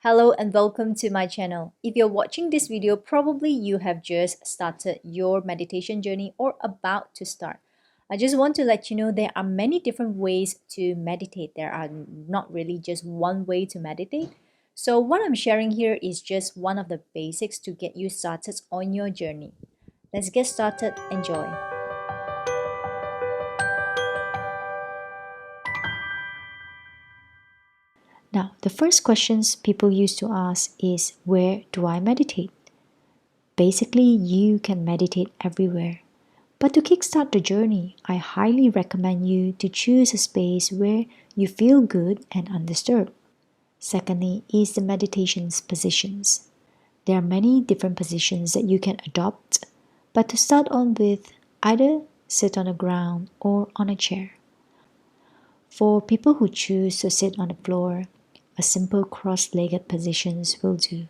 Hello and welcome to my channel. If you're watching this video, probably you have just started your meditation journey or about to start. I just want to let you know there are many different ways to meditate. There are not really just one way to meditate. So what I'm sharing here is just one of the basics to get you started on your journey. Let's get started. Enjoy. Now, the first questions people used to ask is, where do I meditate? Basically, you can meditate everywhere. But to kickstart the journey, I highly recommend you to choose a space where you feel good and undisturbed. Secondly, is the meditation's positions. There are many different positions that you can adopt, but to start on with, either sit on the ground or on a chair. For people who choose to sit on the floor, a simple cross-legged positions will do.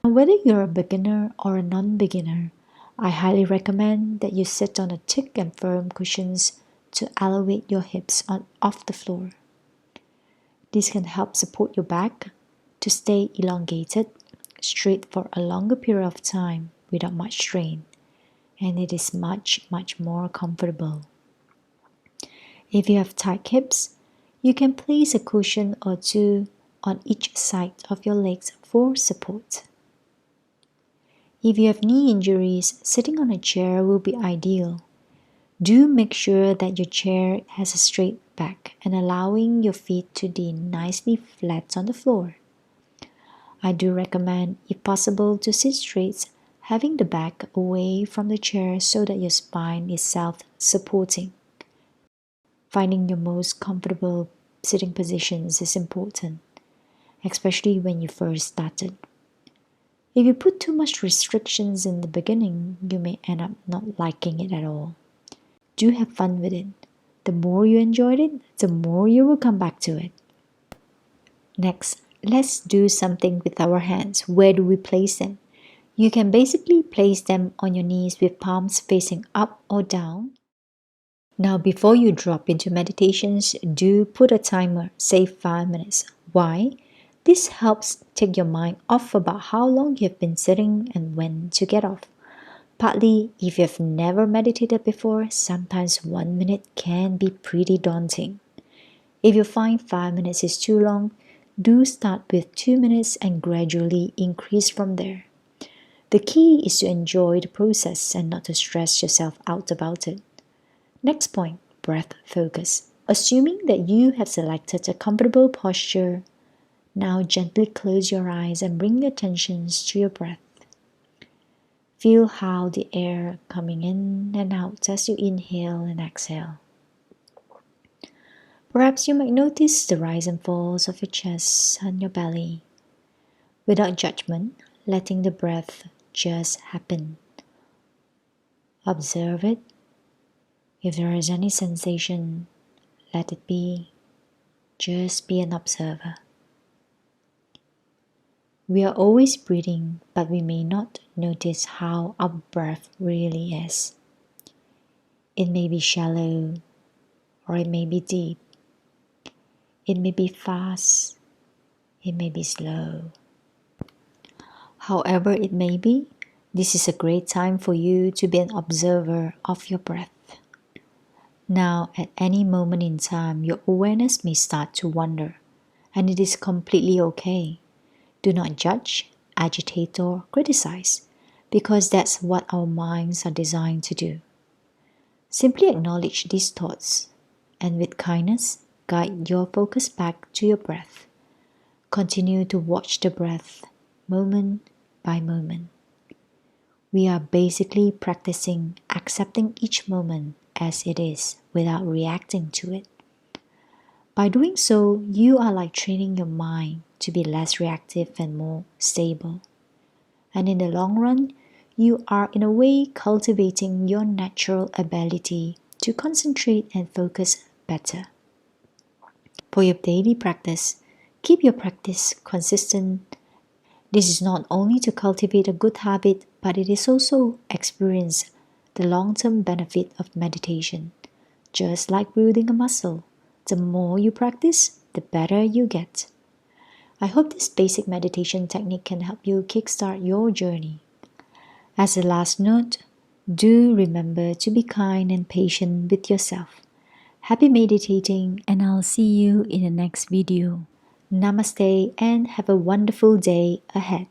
Whether you're a beginner or a non-beginner, I highly recommend that you sit on a thick and firm cushions to elevate your hips off the floor. This can help support your back to stay elongated, straight for a longer period of time without much strain, and it is much more comfortable. If you have tight hips, you can place a cushion or two on each side of your legs for support. If you have knee injuries, sitting on a chair will be ideal. Do make sure that your chair has a straight back and allowing your feet to be nicely flat on the floor. I do recommend, if possible, to sit straight, having the back away from the chair so that your spine is self-supporting. Finding your most comfortable sitting positions is important, especially when you first started. If you put too much restrictions in the beginning, you may end up not liking it at all. Do have fun with it. The more you enjoy it, the more you will come back to it. Next, let's do something with our hands. Where do we place them? You can basically place them on your knees with palms facing up or down. Now, before you drop into meditations, do put a timer, say 5 minutes. Why? This helps take your mind off about how long you've been sitting and when to get off. Partly, if you've never meditated before, sometimes 1 minute can be pretty daunting. If you find 5 minutes is too long, do start with 2 minutes and gradually increase from there. The key is to enjoy the process and not to stress yourself out about it. Next point, breath focus. Assuming that you have selected a comfortable posture, now gently close your eyes and bring your attention to your breath. Feel how the air coming in and out as you inhale and exhale. Perhaps you might notice the rise and falls of your chest and your belly. Without judgment, letting the breath just happen. Observe it. If there is any sensation, let it be. Just be an observer. We are always breathing, but we may not notice how our breath really is. It may be shallow, or it may be deep. It may be fast, it may be slow. However it may be, this is a great time for you to be an observer of your breath. Now, at any moment in time, your awareness may start to wander, and it is completely okay. Do not judge, agitate, or criticize, because that's what our minds are designed to do. Simply acknowledge these thoughts, and with kindness, guide your focus back to your breath. Continue to watch the breath, moment by moment. We are basically practicing accepting each moment as it is without reacting to it. By doing so, you are like training your mind to be less reactive and more stable. And in the long run, you are in a way cultivating your natural ability to concentrate and focus better. For your daily practice, keep your practice consistent. This is not only to cultivate a good habit, but it is also experience the long-term benefit of meditation. Just like building a muscle, the more you practice, the better you get. I hope this basic meditation technique can help you kickstart your journey. As a last note, do remember to be kind and patient with yourself. Happy meditating, and I'll see you in the next video. Namaste and have a wonderful day ahead.